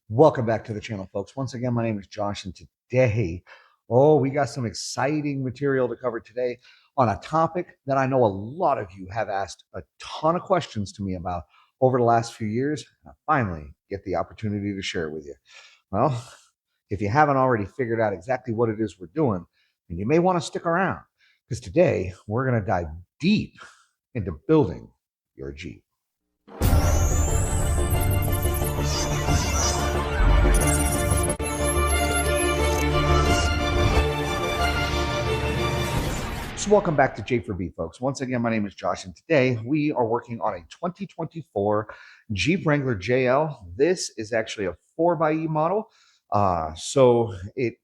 Welcome back to the channel, folks. Once again, my name is Josh, and today, we got some exciting material to cover today on a topic that I know a lot of you have asked a ton of questions to me about over the last few years. And I finally get the opportunity to share it with you. Well, if you haven't already figured out exactly what it is we're doing, then you may want to stick around because today we're going to dive deep into building your Jeep. So welcome back to J4B, folks. Once again, my name is Josh, and today we are working on a 2024 Jeep Wrangler JL. This is actually a 4xe model. So it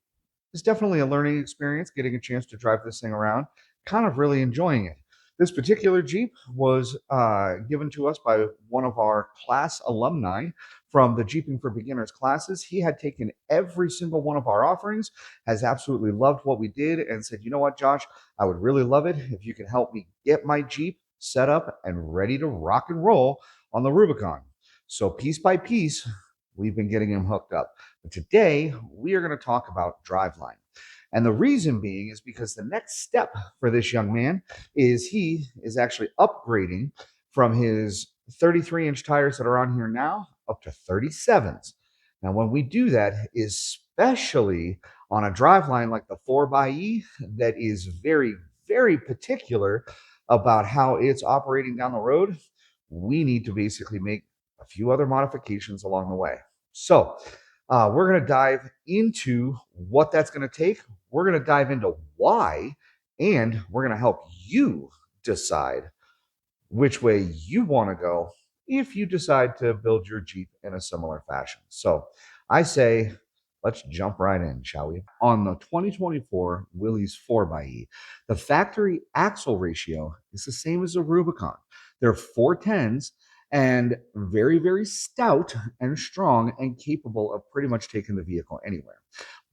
is definitely a learning experience, getting a chance to drive this thing around, kind of really enjoying it. This particular Jeep was given to us by one of our class alumni from the Jeeping for Beginners classes. He had taken every single one of our offerings, has absolutely loved what we did, and said, you know what, Josh, I would really love it if you can help me get my Jeep set up and ready to rock and roll on the Rubicon. So piece by piece, we've been getting him hooked up. But today, we are going to talk about driveline. And the reason being is because the next step for this young man is he is actually upgrading from his 33-inch tires that are on here now up to 37s. Now, when we do that, especially on a driveline like the 4xe that is very, very particular about how it's operating down the road, we need to basically make a few other modifications along the way. So we're going to dive into what that's going to take. We're going to dive into why, and we're going to help you decide which way you want to go if you decide to build your Jeep in a similar fashion. So I say, let's jump right in, shall we? On the 2024 Willys 4xe, the factory axle ratio is the same as a Rubicon. They're 410s and very, very stout and strong and capable of pretty much taking the vehicle anywhere.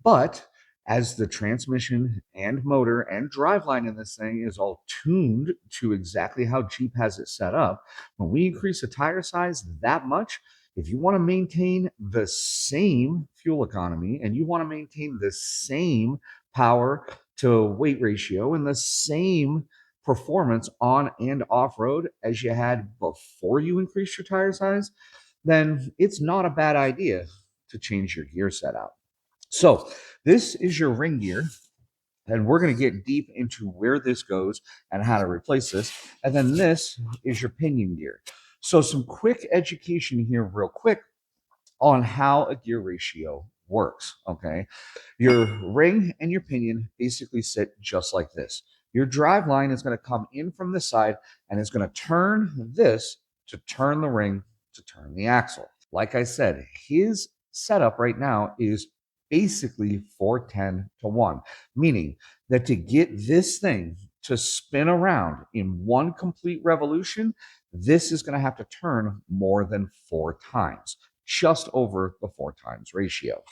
But as the transmission and motor and driveline in this thing is all tuned to exactly how Jeep has it set up, when we increase the tire size that much, if you want to maintain the same fuel economy and you want to maintain the same power to weight ratio and the same performance on and off road as you had before you increased your tire size, then it's not a bad idea to change your gear set out. So this is your ring gear, and we're going to get deep into where this goes and how to replace this. And then this is your pinion gear. So some quick education here real quick on how a gear ratio works, okay? Your ring and your pinion basically sit just like this. Your drive line is going to come in from the side and it's going to turn this to turn the ring to turn the axle. Like I said, his setup right now is basically 410 to 1, meaning that to get this thing to spin around in one complete revolution, this is going to have to turn more than 4 times, just over the 4 times ratio.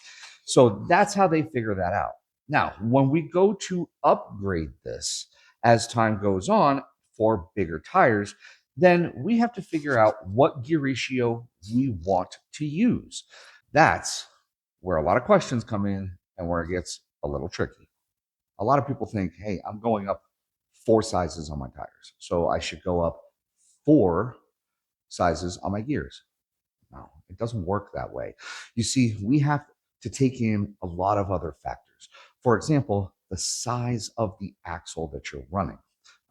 So that's how they figure that out. Now, when we go to upgrade this as time goes on for bigger tires, then we have to figure out what gear ratio we want to use. That's where a lot of questions come in and where it gets a little tricky. A lot of people think, hey, I'm going up 4 sizes on my tires, so I should go up 4 sizes on my gears. No, it doesn't work that way. You see, we have to take in a lot of other factors. For example, the size of the axle that you're running.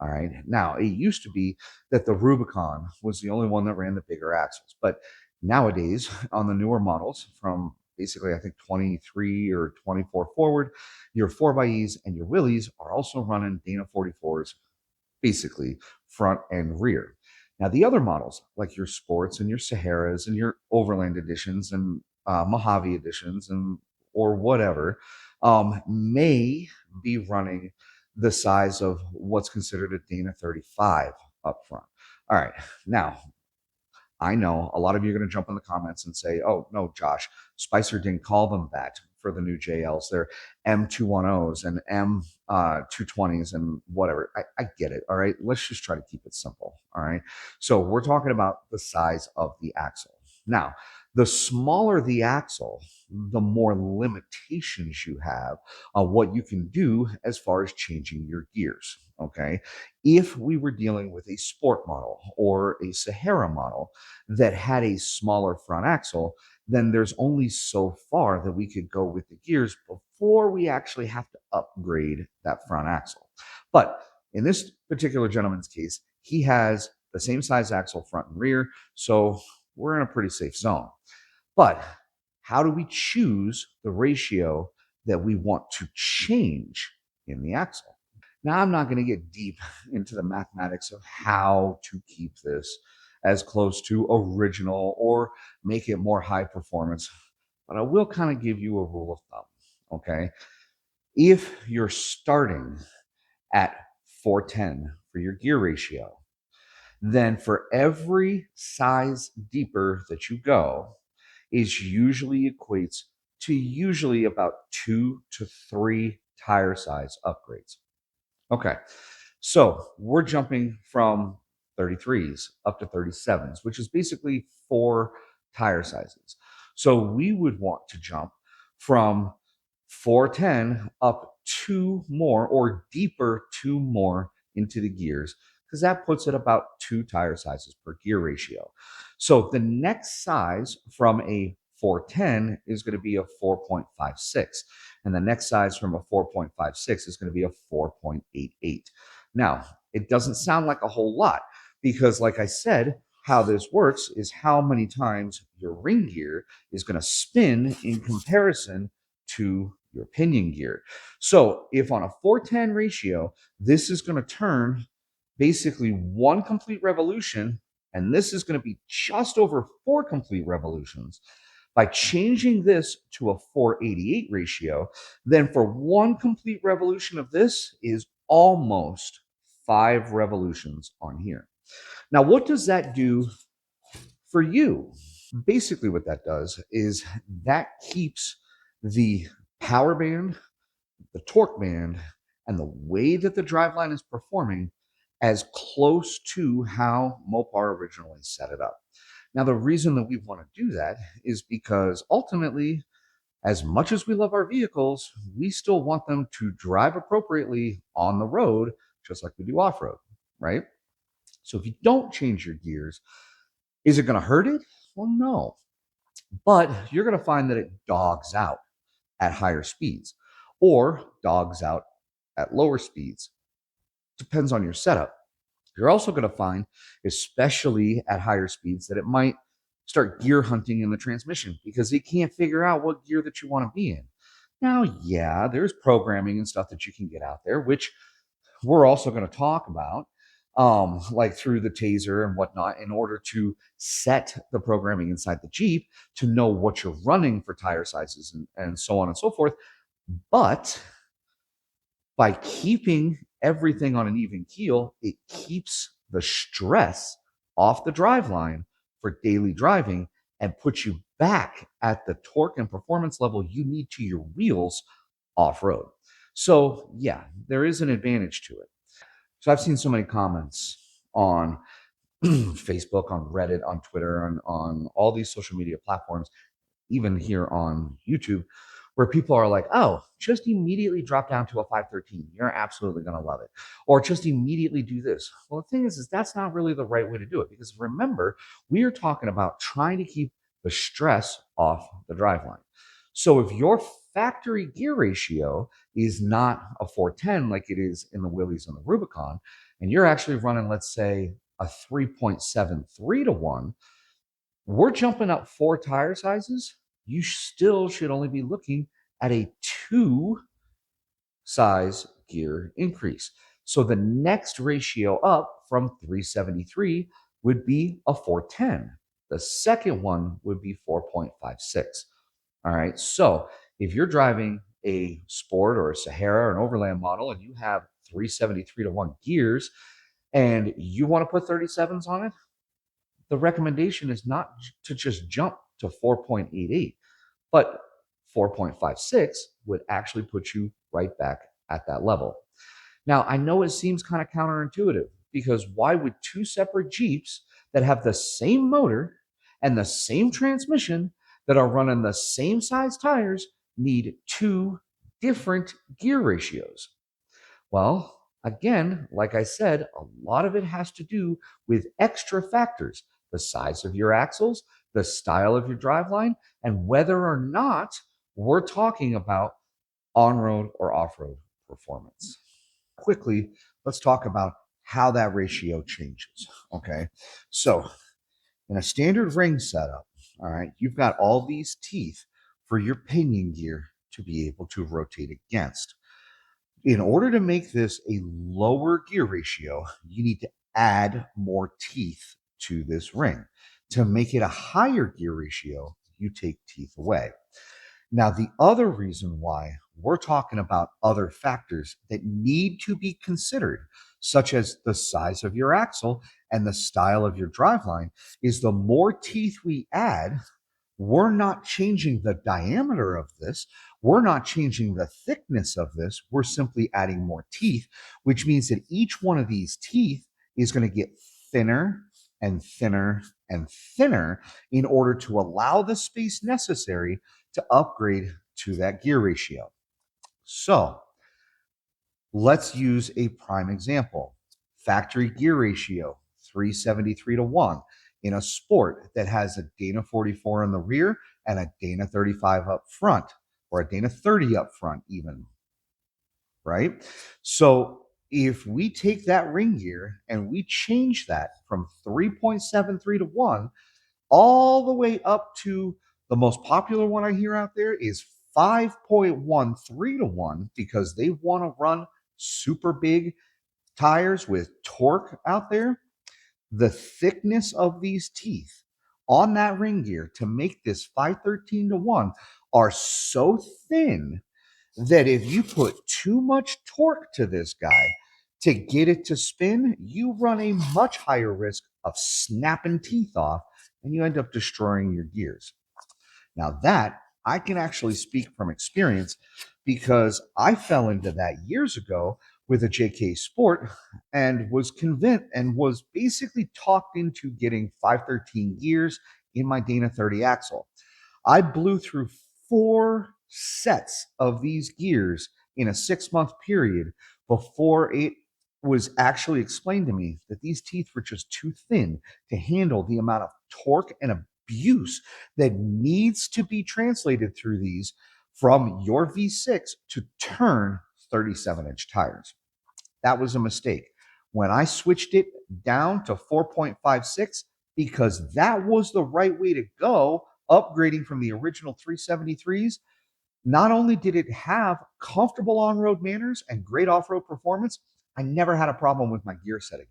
All right. Now, it used to be that the Rubicon was the only one that ran the bigger axles. But nowadays, on the newer models from basically, I think 23 or 24 forward, your 4xes and your Willys are also running Dana 44s, basically front and rear. Now, the other models, like your Sports and your Saharas and your Overland editions and Mojave editions and or whatever, may be running the size of what's considered a Dana 35 up front. All right. Now, I know a lot of you are going to jump in the comments and say, oh, no, Josh, Spicer didn't call them that for the new JLs. They're M210s and M220s and whatever. I get it. All right. Let's just try to keep it simple. All right. So we're talking about the size of the axle. Now, The smaller the axle, the more limitations you have on what you can do as far as changing your gears. Okay. If we were dealing with a sport model or a Sahara model that had a smaller front axle, then there's only so far that we could go with the gears before we actually have to upgrade that front axle. But in this particular gentleman's case, he has the same size axle front and rear. So we're in a pretty safe zone. But how do we choose the ratio that we want to change in the axle? Now, I'm not going to get deep into the mathematics of how to keep this as close to original or make it more high performance, but I will kind of give you a rule of thumb. Okay. If you're starting at 410 for your gear ratio, then for every size deeper that you go, is usually equates to usually about 2 to 3 tire size upgrades. Okay, so we're jumping from 33s up to 37s, which is basically 4 tire sizes. So we would want to jump from 410 up 2 more or deeper 2 more into the gears because that puts it about 2 tire sizes per gear ratio. So the next size from a 410 is going to be a 4.56. And the next size from a 4.56 is going to be a 4.88. Now, it doesn't sound like a whole lot because, like I said, how this works is how many times your ring gear is going to spin in comparison to your pinion gear. So if on a 410 ratio, this is going to turn basically 1 complete revolution, and this is going to be just over 4 complete revolutions. By changing this to a 488 ratio, then for 1 complete revolution of this is almost 5 revolutions on here. Now, what does that do for you? Basically, what that does is that keeps the power band, the torque band, and the way that the driveline is performing as close to how Mopar originally set it up. Now, the reason that we want to do that is because ultimately, as much as we love our vehicles, we still want them to drive appropriately on the road, just like we do off road, right? So if you don't change your gears, is it going to hurt it? Well, no. But you're going to find that it dogs out at higher speeds or dogs out at lower speeds. Depends on your setup. You're also going to find, especially at higher speeds, that it might start gear hunting in the transmission because it can't figure out what gear that you want to be in. Now, yeah, there's programming and stuff that you can get out there, which we're also going to talk about, like through the taser and whatnot, in order to set the programming inside the Jeep to know what you're running for tire sizes and so on and so forth. But by keeping everything on an even keel, it keeps the stress off the driveline for daily driving and puts you back at the torque and performance level you need to your wheels off road. So, yeah, there is an advantage to it. So, I've seen so many comments on Facebook, on Reddit, on Twitter, on all these social media platforms, even here on YouTube, where people are like, oh, just immediately drop down to a 513. You're absolutely going to love it. Or just immediately do this. Well, the thing is that's not really the right way to do it because remember, we are talking about trying to keep the stress off the driveline. So if your factory gear ratio is not a 410 like it is in the Willys and the Rubicon, and you're actually running, let's say, a 3.73 to 1, we're jumping up 4 tire sizes. You still should only be looking at a 2 size gear increase. So the next ratio up from 373 would be a 410. The second one would be 4.56. All right. So if you're driving a sport or a Sahara or an overland model and you have 373 to 1 gears and you want to put 37s on it, the recommendation is not to just jump to 4.88, but 4.56 would actually put you right back at that level. Now, I know it seems kind of counterintuitive because why would 2 separate Jeeps that have the same motor and the same transmission that are running the same size tires need two different gear ratios? Well, again, like I said, a lot of it has to do with extra factors: the size of your axles, the style of your driveline, and whether or not we're talking about on road or off road performance. Quickly, let's talk about how that ratio changes. Okay. So, in a standard ring setup, all right, you've got all these teeth for your pinion gear to be able to rotate against. In order to make this a lower gear ratio, you need to add more teeth to this ring. To make it a higher gear ratio, you take teeth away. Now, the other reason why we're talking about other factors that need to be considered, such as the size of your axle and the style of your driveline, is the more teeth we add, we're not changing the diameter of this. We're not changing the thickness of this. We're simply adding more teeth, which means that each one of these teeth is going to get thinner and thinner and thinner in order to allow the space necessary to upgrade to that gear ratio. So let's use a prime example. Factory gear ratio, 373 to 1 in a sport that has a Dana 44 in the rear and a Dana 35 up front, or a Dana 30 up front even, right? So if we take that ring gear and we change that from 3.73 to 1 all the way up to the most popular one I hear out there is 5.13 to 1, because they want to run super big tires with torque out there. The thickness of these teeth on that ring gear to make this 513 to 1 are so thin that if you put too much torque to this guy to get it to spin, you run a much higher risk of snapping teeth off and you end up destroying your gears. Now, that I can actually speak from experience, because I fell into that years ago with a JK Sport and was convinced and was basically talked into getting 513 gears in my Dana 30 axle. I blew through 4 sets of these gears in a 6-month period before it was actually explained to me that these teeth were just too thin to handle the amount of torque and abuse that needs to be translated through these from your V6 to turn 37-inch tires. That was a mistake. When I switched it down to 4.56, because that was the right way to go, upgrading from the original 373s, not only did it have comfortable on-road manners and great off-road performance, I never had a problem with my gear set again.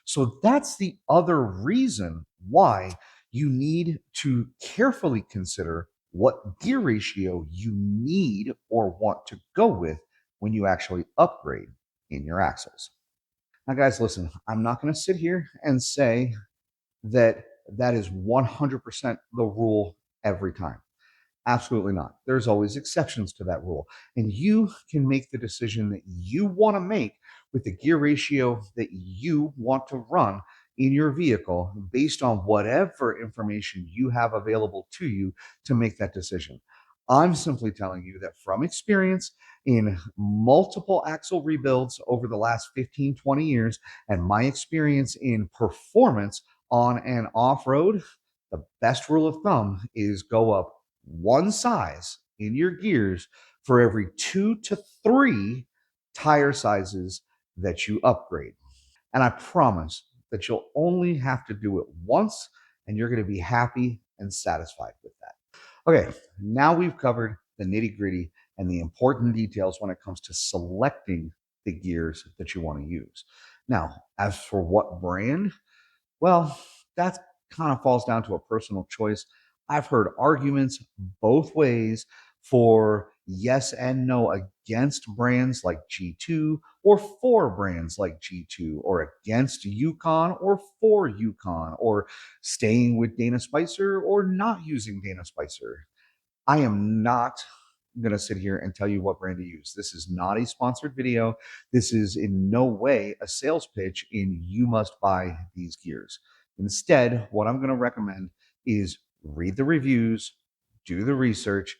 So that's the other reason why you need to carefully consider what gear ratio you need or want to go with when you actually upgrade in your axles. Now, guys, listen, I'm not going to sit here and say that that is 100% the rule every time. Absolutely not. There's always exceptions to that rule. And you can make the decision that you want to make with the gear ratio that you want to run in your vehicle based on whatever information you have available to you to make that decision. I'm simply telling you that from experience in multiple axle rebuilds over the last 15, 20 years, and my experience in performance on and off road, the best rule of thumb is go up one size in your gears for every 2 to 3 tire sizes that you upgrade. And I promise that you'll only have to do it once and you're going to be happy and satisfied with that. Okay, now we've covered the nitty gritty and the important details when it comes to selecting the gears that you want to use. Now, as for what brand, well, that kind of falls down to a personal choice. I've heard arguments both ways for yes and no against brands like G2, or for brands like G2, or against Yukon or for Yukon, or staying with Dana Spicer or not using Dana Spicer. I am not going to sit here and tell you what brand to use. This is not a sponsored video. This is in no way a sales pitch in you must buy these gears. Instead, what I'm going to recommend is read the reviews, do the research,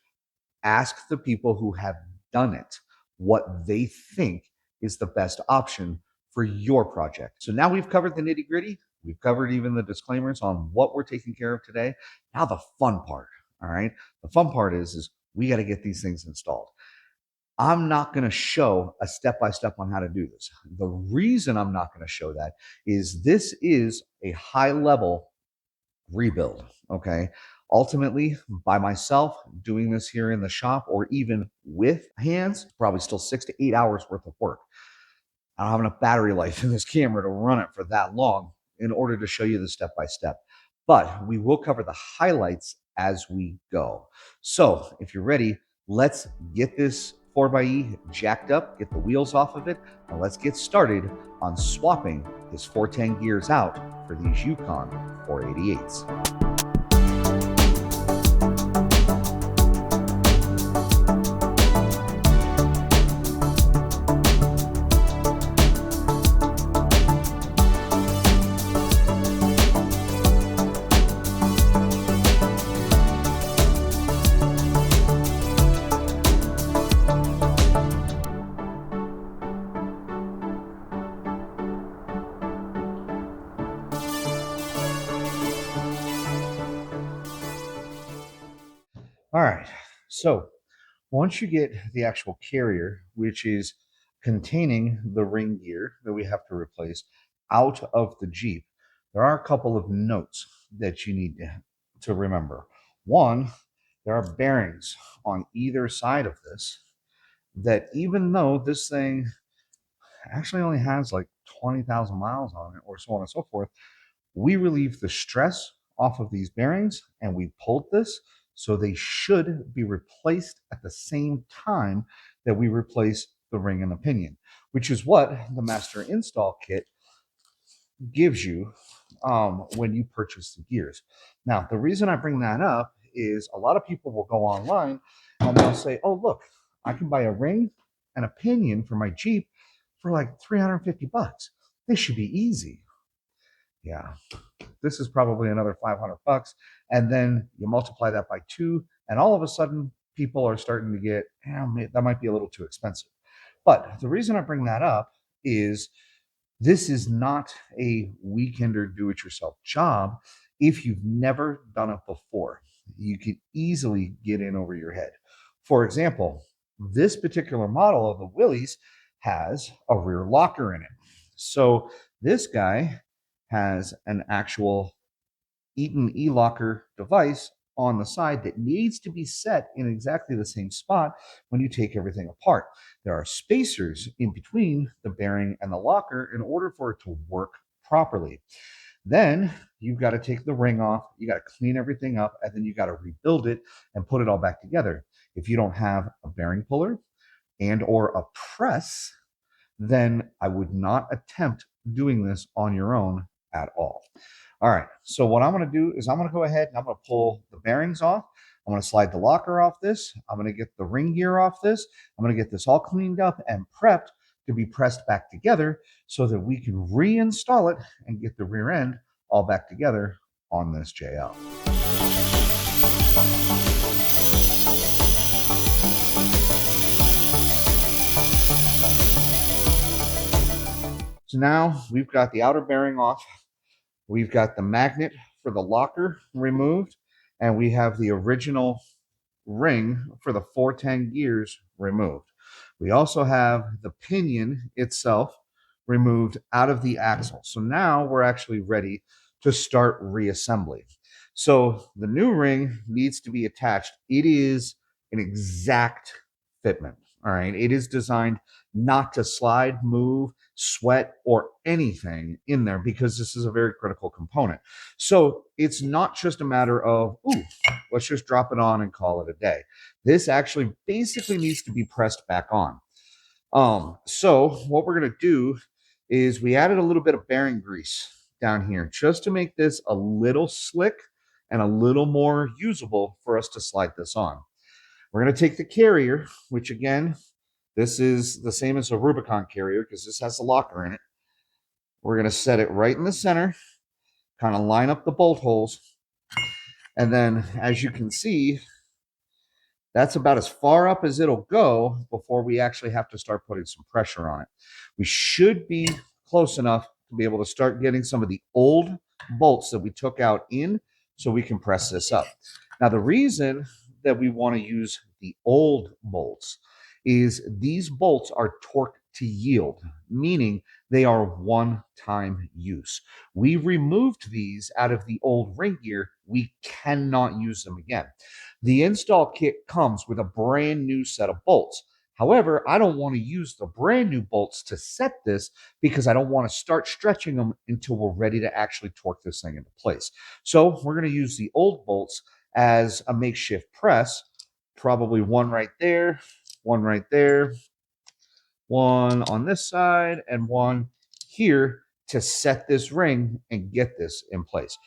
ask the people who have done it what they think is the best option for your project. So now we've covered the nitty gritty. We've covered even the disclaimers on what we're taking care of today. Now the fun part, all right? The fun part is we got to get these things installed. I'm not going to show a step-by-step on how to do this. The reason I'm not going to show that is this is a high-level rebuild, okay? Ultimately, by myself doing this here in the shop or even with hands, probably still 6 to 8 hours worth of work. I don't have enough battery life in this camera to run it for that long in order to show you the step-by-step. But we will cover the highlights as we go. So if you're ready, let's get this 4xe jacked up, get the wheels off of it, and let's get started on swapping this 410 gears out for these Yukon 488s. All right, so once you get the actual carrier, which is containing the ring gear that we have to replace, out of the Jeep, there are a couple of notes that you need to remember. One, there are bearings on either side of this that even though this thing actually only has like 20,000 miles on it or so on and so forth, we relieve the stress off of these bearings and we pulled this, so they should be replaced at the same time that we replace the ring and the pinion, which is what the master install kit gives you when you purchase the gears. Now, the reason I bring that up is a lot of people will go online and they'll say, oh, look, I can buy a ring and a pinion for my Jeep for like 350 bucks. This should be easy. Yeah, this is probably another 500 bucks. And then you multiply that by 2, and all of a sudden people are starting to get, that might be a little too expensive. But the reason I bring that up is this is not a weekender do-it-yourself job. If you've never done it before, you could easily get in over your head. For example, this particular model of the Willys has a rear locker in it. So this guy has an actual Eaton e-locker device on the side that needs to be set in exactly the same spot when you take everything apart. There are spacers in between the bearing and the locker in order for it to work properly. Then you've got to take the ring off, you got to clean everything up, and then you got to rebuild it and put it all back together. If you don't have a bearing puller and or a press, then I would not attempt doing this on your own at all. All right, so what I'm going to do is I'm going to go ahead and I'm going to pull the bearings off. I'm going to slide the locker off this. I'm going to get the ring gear off this. I'm going to get this all cleaned up and prepped to be pressed back together so that we can reinstall it and get the rear end all back together on this JL. So now we've got the outer bearing off. We've got the magnet for the locker removed, and we have the original ring for the 410 gears removed. We also have the pinion itself removed out of the axle. So now we're actually ready to start reassembly. So the new ring needs to be attached. It is an exact fitment. All right. It is designed not to slide, move, sweat, or anything in there because this is a very critical component. So it's not just a matter of, ooh, let's just drop it on and call it a day. This actually basically needs to be pressed back on. So what we're going to do is we added a little bit of bearing grease down here just to make this a little slick and a little more usable for us to slide this on. We're going to take the carrier, which again, this is the same as a Rubicon carrier because this has a locker in it. We're going to set it right in the center, kind of line up the bolt holes. And then as you can see, That's about as far up as it'll go before we actually have to start putting some pressure on it. We should be close enough to be able to start getting some of the old bolts that we took out in so we can press this up. Now, the reason that we want to use the old bolts is these bolts are torque to yield, meaning they are one-time use. We removed these out of the old ring gear. We cannot use them again. The install kit comes with a brand new set of bolts. However, I don't want to use the brand new bolts to set this because I don't want to start stretching them until we're ready to actually torque this thing into place. So we're going to use the old bolts as a makeshift press, probably one right there, one right there, one on this side, and one here to set this ring and get this in place.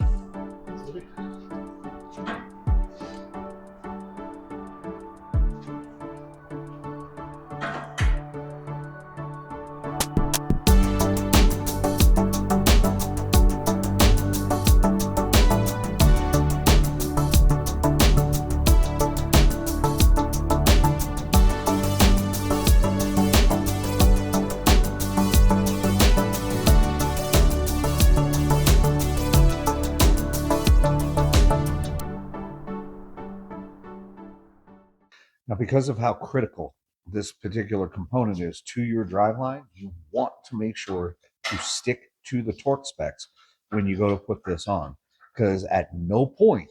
Now, because of how critical this particular component is to your driveline, you want to make sure to stick to the torque specs when you go to put this on, because at no point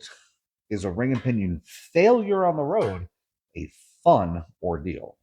is a ring and pinion failure on the road a fun ordeal.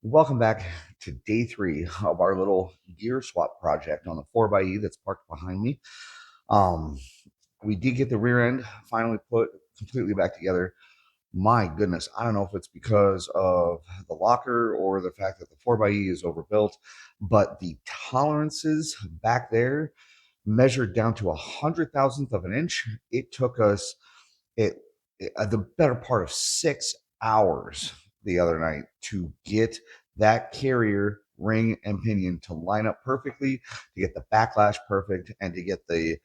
Welcome back to day 3 of our little gear swap project on the 4xe that's parked behind me. We did get the rear end finally put completely back together. My goodness, I don't know if it's because of the locker or the fact that the 4xe is overbuilt, but the tolerances back there measured down to 100,000th of an inch. It took us the better part of 6 hours the other night to get that carrier ring and pinion to line up perfectly, to get the backlash perfect, and to get the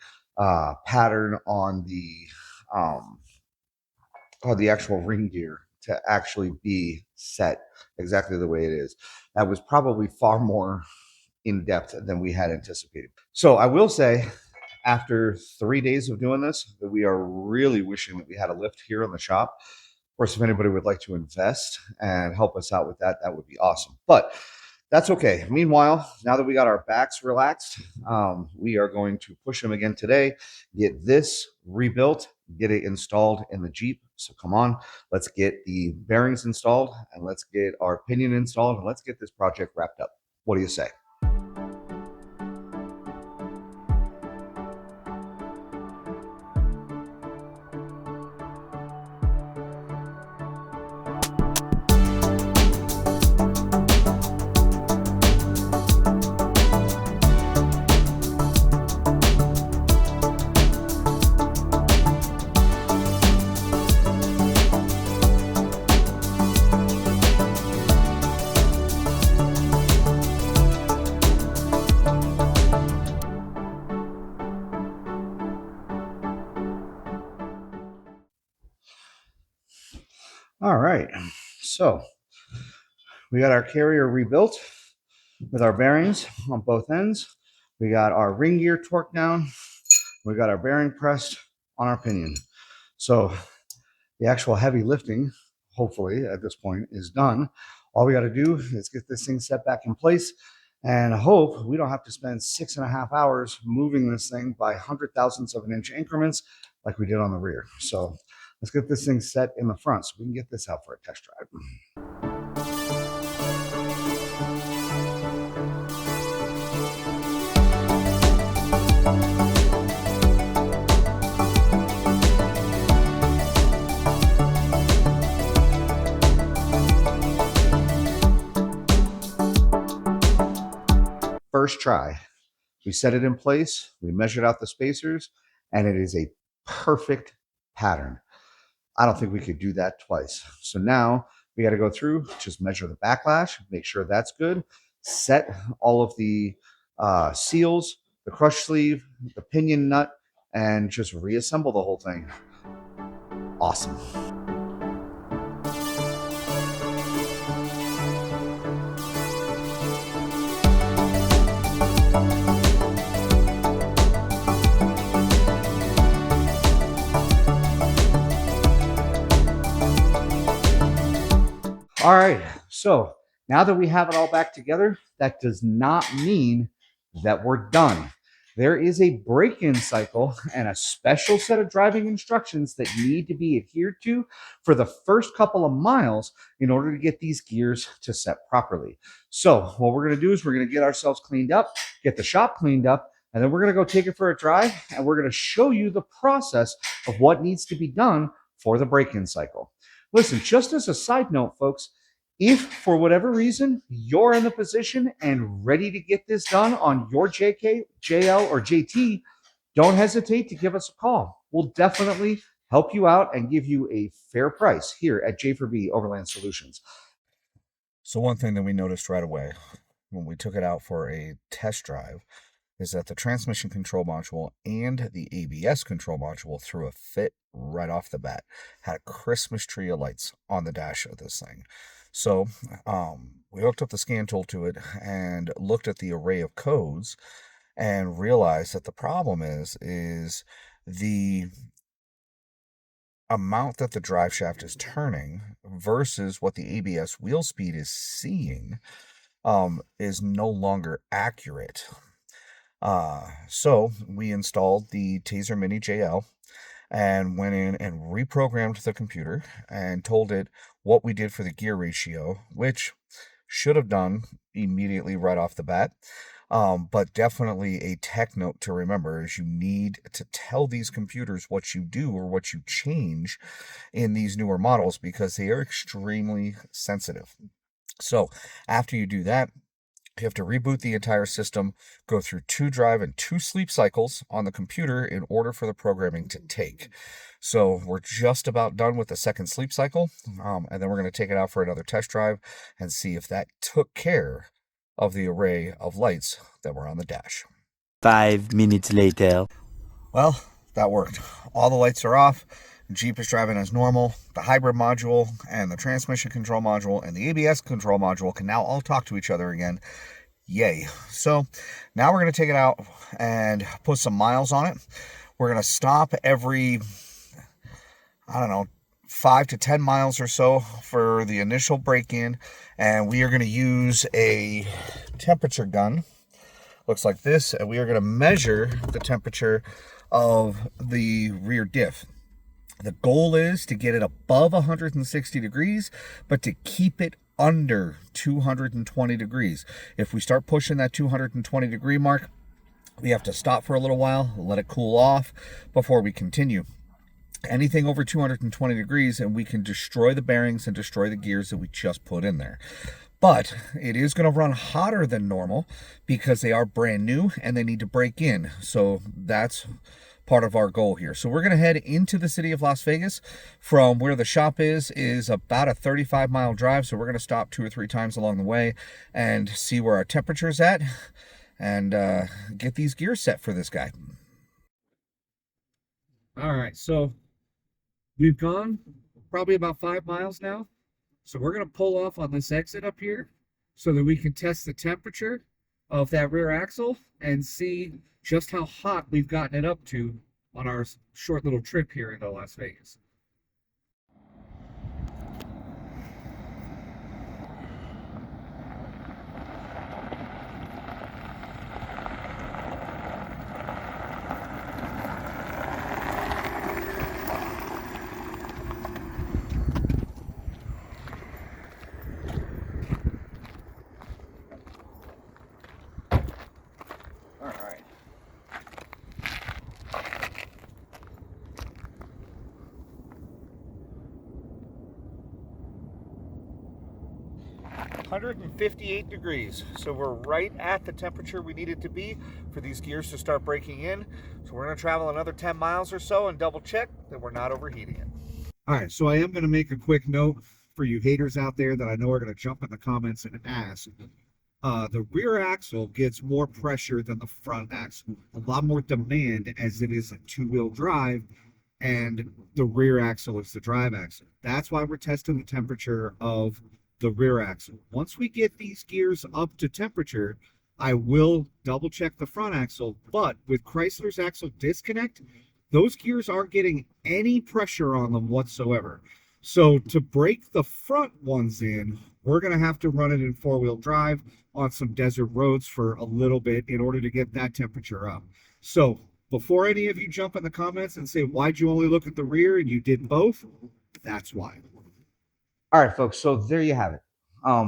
pattern on the actual ring gear to actually be set exactly the way it is. That was probably far more in depth than we had anticipated. So I will say, after 3 days of doing this, that we are really wishing that we had a lift here in the shop. Of course, if anybody would like to invest and help us out with that, that would be awesome. But that's okay. Meanwhile, now that we got our backs relaxed, we are going to push them again today, get this rebuilt, get it installed in the Jeep. So come on, let's get the bearings installed and let's get our pinion installed and let's get this project wrapped up. What do you say? All right, so we got our carrier rebuilt with our bearings on both ends. We got our ring gear torqued down. We got our bearing pressed on our pinion. So the actual heavy lifting, hopefully at this point, is done. All we got to do is get this thing set back in place and hope we don't have to spend 6.5 hours moving this thing by 100,000ths of an inch increments like we did on the rear. So let's get this thing set in the front so we can get this out for a test drive. first try. We set it in place, we measured out the spacers, and it is a perfect pattern. I don't think we could do that twice. So now we got to go through, just measure the backlash, make sure that's good, set all of the seals, the crush sleeve, the pinion nut, and just reassemble the whole thing. Awesome. All right, so now that we have it all back together, that does not mean that we're done. There is a break-in cycle and a special set of driving instructions that need to be adhered to for the first couple of miles in order to get these gears to set properly. So what we're going to do is we're going to get ourselves cleaned up, get the shop cleaned up, and then we're going to go take it for a drive, and we're going to show you the process of what needs to be done for the break-in cycle. Listen, just as a side note, folks, if for whatever reason you're in the position and ready to get this done on your JK, JL, or JT, don't hesitate to give us a call. We'll definitely help you out and give you a fair price here at J4B Overland Solutions. So one thing that we noticed right away when we took it out for a test drive is that the transmission control module and the ABS control module threw a fit right off the bat. Had a Christmas tree of lights on the dash of this thing. So we hooked up the scan tool to it and looked at the array of codes and realized that the problem is the amount that the drive shaft is turning versus what the ABS wheel speed is seeing is no longer accurate. So we installed the Taser Mini JL and went in and reprogrammed the computer and told it what we did for the gear ratio, which should have done immediately right off the bat. But definitely a tech note to remember is you need to tell these computers what you do or what you change in these newer models because they are extremely sensitive. So after you do that, you have to reboot the entire system, go through 2 drive and 2 sleep cycles on the computer in order for the programming to take. So we're just about done with the second sleep cycle, and then we're going to take it out for another test drive and see if that took care of the array of lights that were on the dash. 5 minutes later. Well, that worked. All the lights are off. Jeep is driving as normal. The hybrid module and the transmission control module and the ABS control module can now all talk to each other again. Yay. So now we're going to take it out and put some miles on it. We're going to stop every, 5 to 10 miles or so for the initial break-in. And we are going to use a temperature gun. Looks like this. And we are going to measure the temperature of the rear diff. The goal is to get it above 160 degrees, but to keep it under 220 degrees. If we start pushing that 220 degree mark, we have to stop for a little while, let it cool off before we continue. Anything over 220 degrees and we can destroy the bearings and destroy the gears that we just put in there. But it is going to run hotter than normal because they are brand new and they need to break in. So that's part of our goal here. So we're going to head into the city of Las Vegas. From where the shop is about a 35-mile drive. So we're going to stop 2 or 3 times along the way and see where our temperature's at and get these gears set for this guy. All right, so we've gone probably about 5 miles now. So we're going to pull off on this exit up here so that we can test the temperature of that rear axle and see just how hot we've gotten it up to on our short little trip here into Las Vegas. 158 degrees. So we're right at the temperature we need it to be for these gears to start breaking in. So we're gonna travel another 10 miles or so and double check that we're not overheating it. All right, so I am gonna make a quick note for you haters out there that I know are gonna jump in the comments and ask. The rear axle gets more pressure than the front axle, a lot more demand as it is a two-wheel drive, and the rear axle is the drive axle. That's why we're testing the temperature of the rear axle. Once we get these gears up to temperature, I will double check the front axle, but with Chrysler's axle disconnect, those gears aren't getting any pressure on them whatsoever. So to break the front ones in, we're going to have to run it in four-wheel drive on some desert roads for a little bit in order to get that temperature up. So before any of you jump in the comments and say, why'd you only look at the rear and you did both? That's why. All right, folks, so there you have it.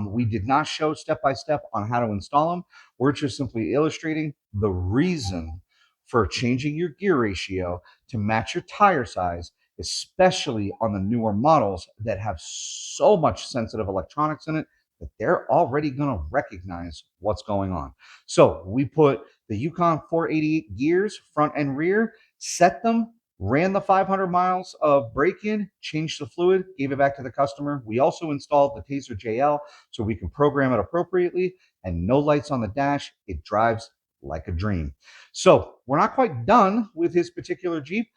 We did not show step-by-step on how to install them. We're just simply illustrating the reason for changing your gear ratio to match your tire size, especially on the newer models that have so much sensitive electronics in it that they're already going to recognize what's going on. So we put the Yukon 488 gears, front and rear, set them, ran the 500 miles of break-in, changed the fluid, gave it back to the customer. We also installed the Taser JL so we can program it appropriately, and no lights on the dash. It drives like a dream. So we're not quite done with his particular Jeep.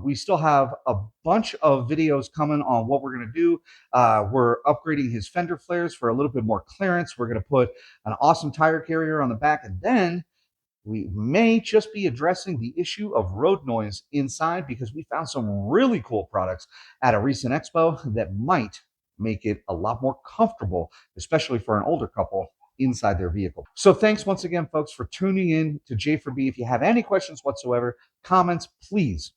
We still have a bunch of videos coming on what we're going to do. We're upgrading his fender flares for a little bit more clearance. We're going to put an awesome tire carrier on the back, and then we may just be addressing the issue of road noise inside because we found some really cool products at a recent expo that might make it a lot more comfortable, especially for an older couple inside their vehicle. So thanks once again, folks, for tuning in to J4B. If you have any questions whatsoever, comments, please,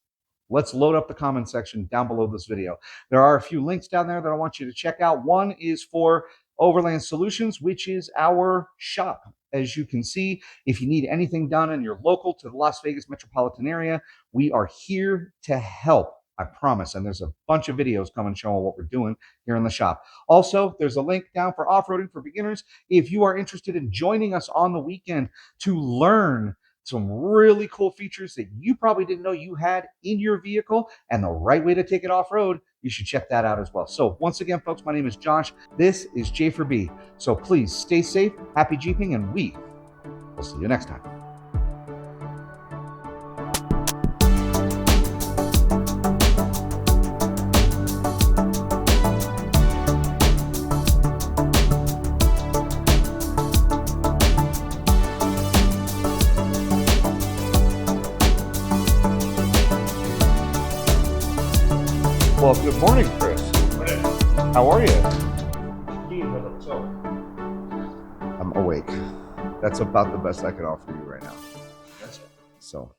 let's load up the comment section down below this video. There are a few links down there that I want you to check out. One is for Overland Solutions, which is our shop. As you can see, if you need anything done and you're local to the Las Vegas metropolitan area, we are here to help. I promise. And there's a bunch of videos coming showing what we're doing here in the shop. Also, there's a link down for off-roading for beginners. If you are interested in joining us on the weekend to learn some really cool features that you probably didn't know you had in your vehicle and the right way to take it off-road, you should check that out as well. So once again, folks, my name is Josh. This is J4B. So please stay safe, happy Jeeping, and we will see you next time. Well, good morning, Chris. How are you? I'm awake. That's about the best I can offer you right now. So.